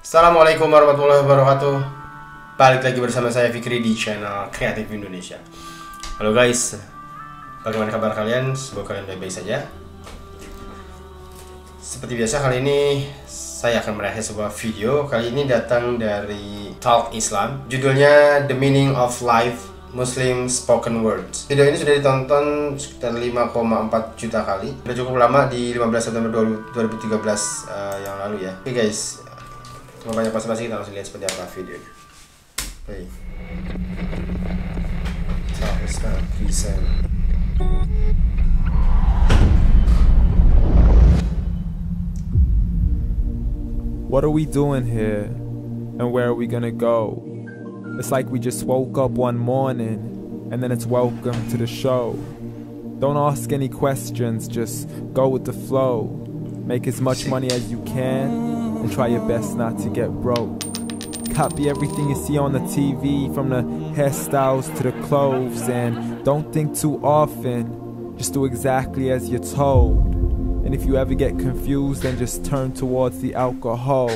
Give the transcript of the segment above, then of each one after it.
Assalamualaikum warahmatullahi wabarakatuh. Balik lagi bersama saya Vikcry di channel Kreatif Indonesia. Halo guys, bagaimana kabar kalian? Semoga kalian baik-baik saja. Seperti biasa, kali ini saya akan mereaksi sebuah video. Kali ini datang dari Talk Islam. Judulnya The Meaning of Life Muslim Spoken Words. Video ini sudah ditonton sekitar 5,4 juta kali. Sudah cukup lama, di 15 September 2013 yang lalu ya. Oke guys, mau banyak basa-basi, kita langsung lihat seperti apa videonya. Hey. Talk Islam, please. What are we doing here? And where are we gonna go? It's like we just woke up one morning and then it's welcome to the show. Don't ask any questions, just go with the flow. Make as much money as you can and try your best not to get broke. Copy everything you see on the TV, from the hairstyles to the clothes, and don't think too often, just do exactly as you're told. And if you ever get confused, then just turn towards the alcohol.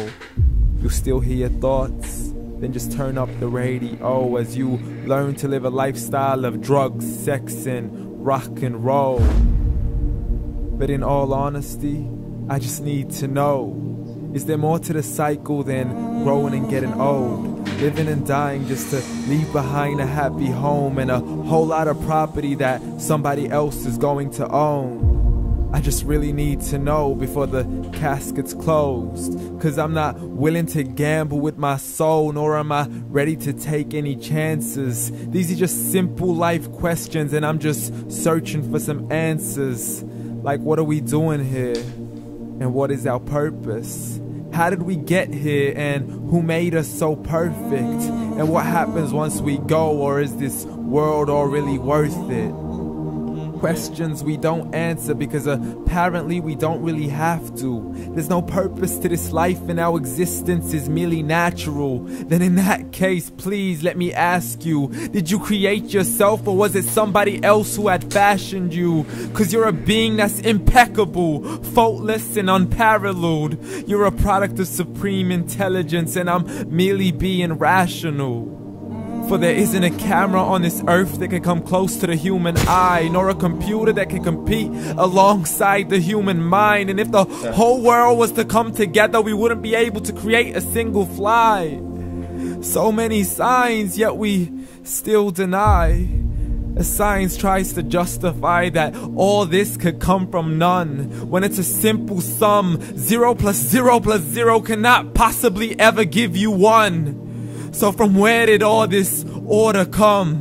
You'll still hear your thoughts, then just turn up the radio as you learn to live a lifestyle of drugs, sex, and rock and roll. But in all honesty, I just need to know, is there more to the cycle than growing and getting old? Living and dying just to leave behind a happy home and a whole lot of property that somebody else is going to own. I just really need to know before the casket's closed, 'cause I'm not willing to gamble with my soul, nor am I ready to take any chances. These are just simple life questions and I'm just searching for some answers. Like, what are we doing here? And what is our purpose? How did we get here, and who made us so perfect? And what happens once we go, or is this world all really worth it? Questions we don't answer because apparently we don't really have to. There's no purpose to this life and our existence is merely natural. Then in that case, please let me ask you, did you create yourself, or was it somebody else who had fashioned you? 'Cause you're a being that's impeccable, faultless and unparalleled. You're a product of supreme intelligence and I'm merely being rational. For there isn't a camera on this earth that can come close to the human eye, nor a computer that can compete alongside the human mind. And if the whole world was to come together, we wouldn't be able to create a single fly. So many signs, yet we still deny. As science tries to justify that all this could come from none, when it's a simple sum. 0 plus 0 plus 0 cannot possibly ever give you 1. So from where did all this order come?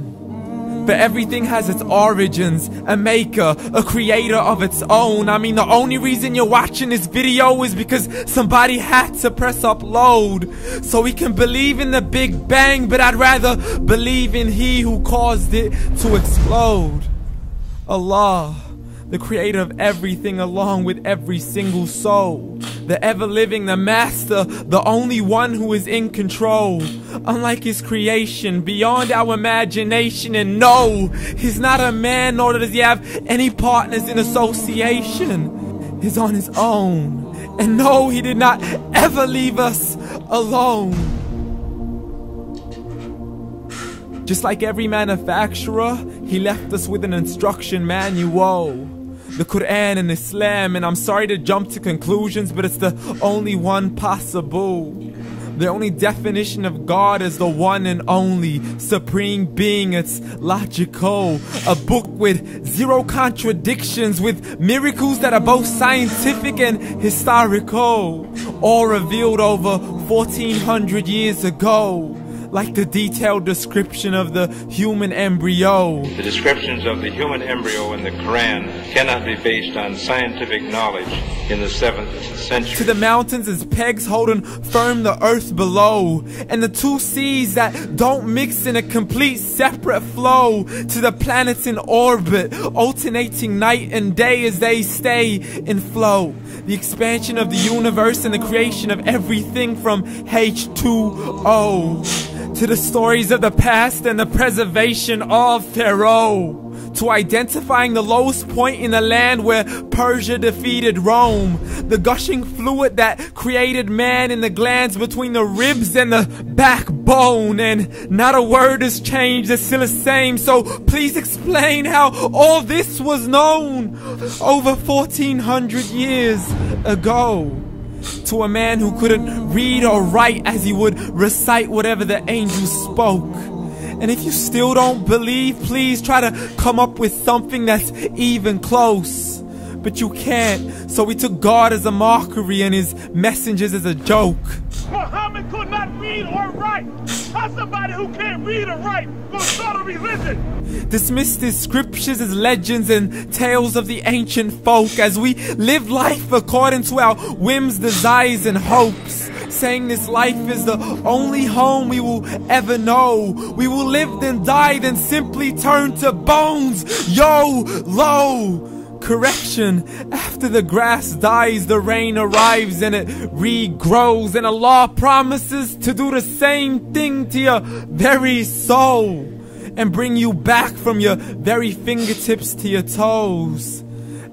For everything has its origins, a maker, a creator of its own. I mean, the only reason you're watching this video is because somebody had to press upload. So we can believe in the Big Bang, but I'd rather believe in He who caused it to explode. Allah, the creator of everything along with every single soul. The ever-living, the master, the only one who is in control. Unlike his creation, beyond our imagination. And no, he's not a man, nor does he have any partners in association. He's on his own. And no, he did not ever leave us alone. Just like every manufacturer, he left us with an instruction manual. The Quran and Islam, and I'm sorry to jump to conclusions, but it's the only one possible. The only definition of God is the one and only supreme being. It's logical. A book with 0 contradictions, with miracles that are both scientific and historical, all revealed over 1400 years ago. Like the detailed description of the human embryo. The descriptions of the human embryo in the Quran cannot be based on scientific knowledge in the 7th century. To the mountains as pegs holding firm the earth below, and the 2 seas that don't mix in a complete separate flow. To the planets in orbit, alternating night and day as they stay in flow. The expansion of the universe and the creation of everything from H2O. to the stories of the past and the preservation of Pharaoh, to identifying the lowest point in the land where Persia defeated Rome, the gushing fluid that created man in the glands between the ribs and the backbone, and not a word has changed, it's still the same. So please explain how all this was known over 1400 years ago to a man who couldn't read or write as he would recite whatever the angels spoke. And if you still don't believe, please try to come up with something that's even close. But you can't, so we took God as a mockery and his messengers as a joke. Muhammad could not read or write. How somebody who can't read or write will start a religion? Dismissed his scriptures as legends and tales of the ancient folk as we live life according to our whims, desires, and hopes, saying this life is the only home we will ever know. We will live then die, then simply turn to bones. YOLO! Correction, after the grass dies, the rain arrives and it regrows, and Allah promises to do the same thing to your very soul and bring you back from your very fingertips to your toes,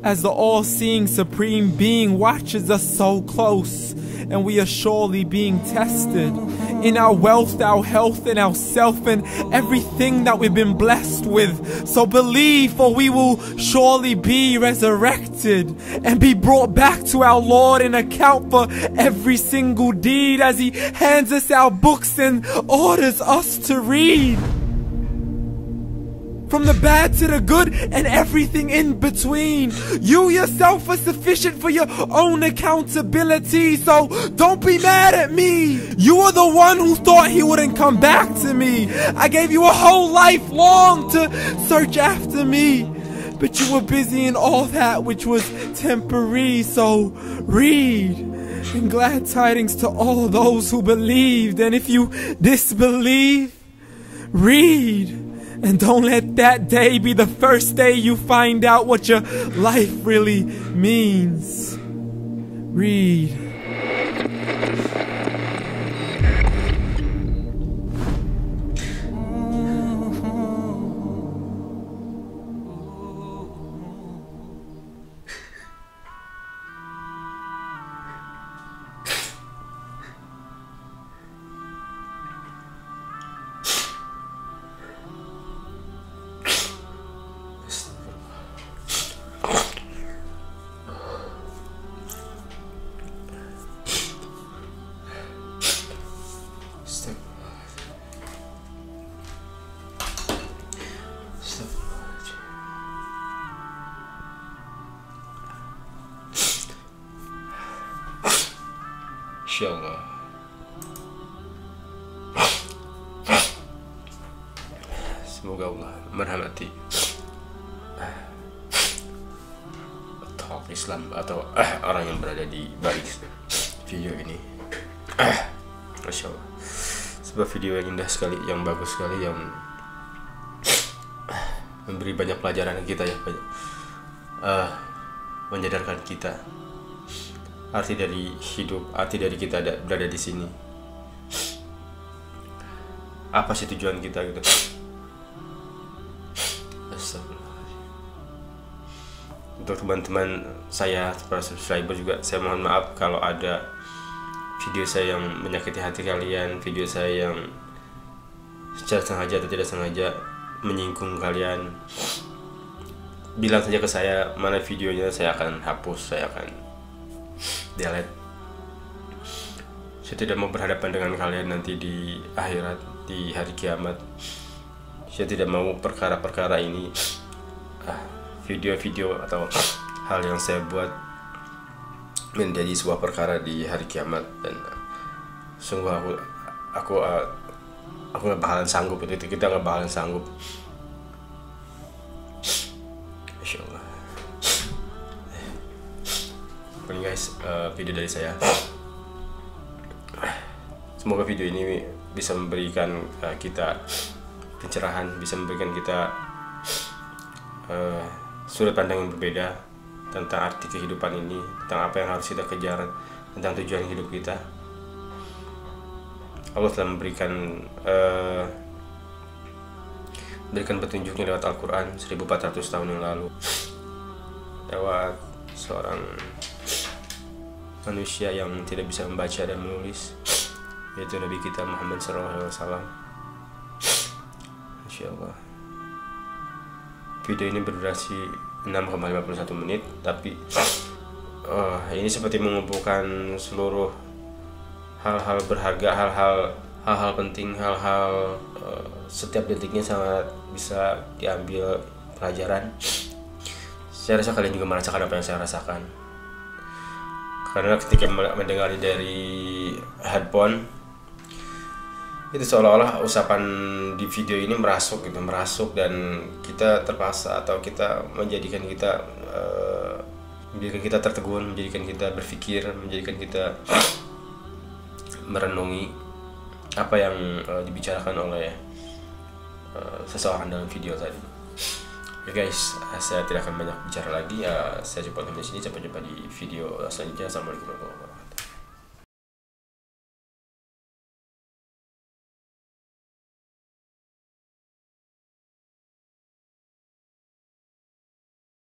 as the all-seeing supreme being watches us so close, and we are surely being tested in our wealth, our health, and our self, and everything that we've been blessed with. So believe, for we will surely be resurrected and be brought back to our Lord and account for every single deed as he hands us our books and orders us to read. From the bad to the good and everything in between. You yourself are sufficient for your own accountability, so don't be mad at me. You are the one who thought he wouldn't come back to me. I gave you a whole life long to search after me, but you were busy in all that which was temporary, so read. And glad tidings to all those who believed, and if you disbelieve, read. And don't let that day be the first day you find out what your life really means. Read. Insyaallah. Semoga Allah merahmati talk Islam atau orang yang berada di balik video ini. Masya Allah, sebuah video yang indah sekali, yang bagus sekali, yang memberi banyak pelajaran kita ya, menyadarkan kita arti dari hidup, arti dari kita berada di sini. Apa sih tujuan kita gitu? Astagfirullahaladzim. Untuk teman-teman saya, para subscriber juga, saya mohon maaf kalau ada video saya yang menyakiti hati kalian, video saya yang secara sengaja atau tidak sengaja menyinggung kalian. Bilang saja ke saya mana videonya, saya akan hapus, saya akan delete. Saya tidak mau berhadapan dengan kalian nanti di akhirat, di hari kiamat. Saya tidak mau perkara-perkara ini, video-video atau hal yang saya buat menjadi sebuah perkara di hari kiamat. Dan sungguh aku nggak bakalan sanggup itu, kita nggak bakalan sanggup. Insya Allah. Ini guys, video dari saya. Semoga video ini bisa memberikan kita pencerahan, bisa memberikan kita sudut pandang yang berbeda tentang arti kehidupan ini, tentang apa yang harus kita kejar, tentang tujuan hidup kita. Allah telah memberikan petunjuknya lewat Al-Quran 1400 tahun yang lalu, lewat seorang manusia yang tidak bisa membaca dan menulis, yaitu Nabi kita Muhammad SAW. Insyaallah. Video ini berdurasi 6,51 menit, tapi ini seperti mengumpulkan seluruh hal-hal berharga, hal-hal penting, hal-hal setiap detiknya sangat bisa diambil pelajaran. Saya rasa kalian juga merasakan apa yang saya rasakan, karena ketika mendengar dari headphone itu seolah-olah usapan di video ini merasuk dan kita terpaksa atau kita menjadikan kita tertegun, menjadikan kita berpikir, menjadikan kita merenungi apa yang dibicarakan oleh seseorang dalam video tadi. Oke guys, saya tidak akan banyak bicara lagi. Saya jumpa di sini. Sampai jumpa di video selanjutnya. Assalamualaikum warahmatullahi wabarakatuh.